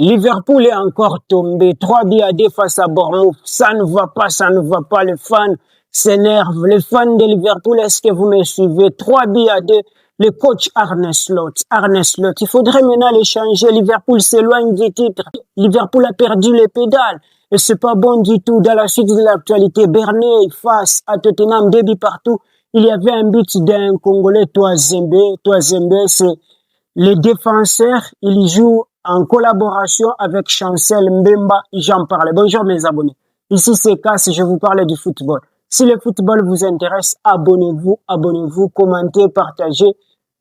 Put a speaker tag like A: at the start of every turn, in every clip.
A: Liverpool est encore tombé. 3-2 face à Bournemouth. Ça ne va pas, ça ne va pas. Les fans s'énervent. Les fans de Liverpool, est-ce que vous me suivez? 3-2. Le coach Arne Slot. Arne Slot, il faudrait maintenant les changer. Liverpool s'éloigne du titre. Liverpool a perdu les pédales. Et c'est pas bon du tout. Dans la suite de l'actualité, Burnley face à Tottenham, 2 buts partout. Il y avait un but d'un Congolais, Toazembe. Toazembe, c'est les défenseurs. Il joue en collaboration avec Chancel Mbemba. J'en parle. Bonjour mes abonnés. Ici c'est Cass, je vous parle du football. Si le football vous intéresse, abonnez-vous, commentez, partagez.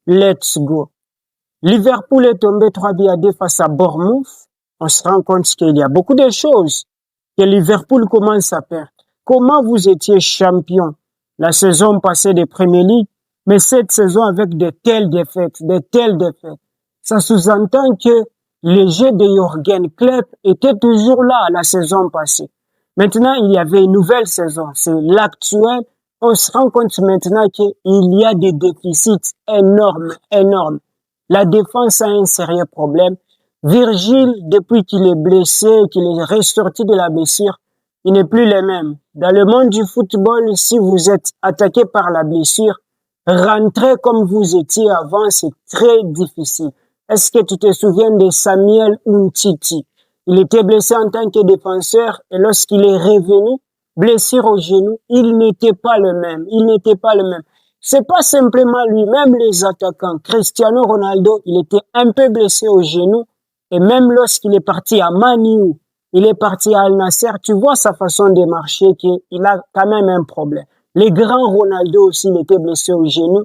A: Let's go. Liverpool est tombé 3-2 face à Bournemouth. On se rend compte qu'il y a beaucoup de choses que Liverpool commence à perdre. Comment vous étiez champion la saison passée de Premier League, mais cette saison avec de telles défaites. Ça sous-entend que le jeu de Jürgen Klopp était toujours là la saison passée. Maintenant, il y avait une nouvelle saison. C'est l'actuelle. On se rend compte maintenant qu'il y a des déficits énormes. La défense a un sérieux problème. Virgil, depuis qu'il est blessé, qu'il est ressorti de la blessure, il n'est plus le même. Dans le monde du football, si vous êtes attaqué par la blessure, rentrer comme vous étiez avant, c'est très difficile. Est-ce que tu te souviens de Samuel Umtiti? Il était blessé en tant que défenseur et lorsqu'il est revenu, blessure au genou, il n'était pas le même. C'est pas simplement lui, même les attaquants. Cristiano Ronaldo, il était un peu blessé au genou et même lorsqu'il est parti à Man U, il est parti à Al Nassr, tu vois sa façon de marcher qu'il a quand même un problème. Les grands Ronaldo aussi, il était blessé au genou.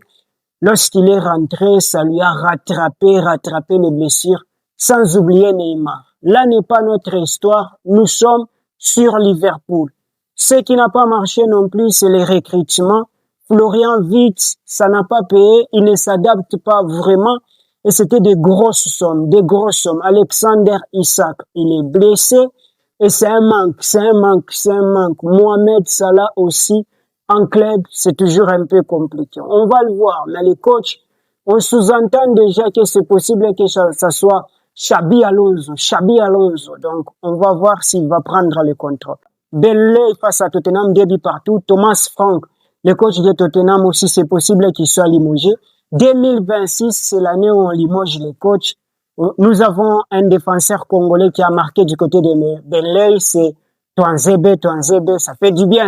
A: Lorsqu'il est rentré, ça lui a rattrapé les blessures, sans oublier Neymar. Là n'est pas notre histoire, nous sommes sur Liverpool. Ce qui n'a pas marché non plus, c'est les recrutements. Florian Wirtz, ça n'a pas payé, il ne s'adapte pas vraiment et c'était des grosses sommes. Alexander Isak, il est blessé et c'est un manque. Mohamed Salah aussi, en club, c'est toujours un peu compliqué. On va le voir, mais les coachs, on sous-entend déjà que c'est possible que ça soit Xabi Alonso. Donc, on va voir s'il va prendre le contrôle. Burnley face à Tottenham, 2 buts partout. Thomas Frank, le coach de Tottenham aussi, c'est possible qu'il soit limogé. 2026, c'est l'année où on limoge les coachs. Nous avons un défenseur congolais qui a marqué du côté de Burnley, c'est Toanzebe, ça fait du bien.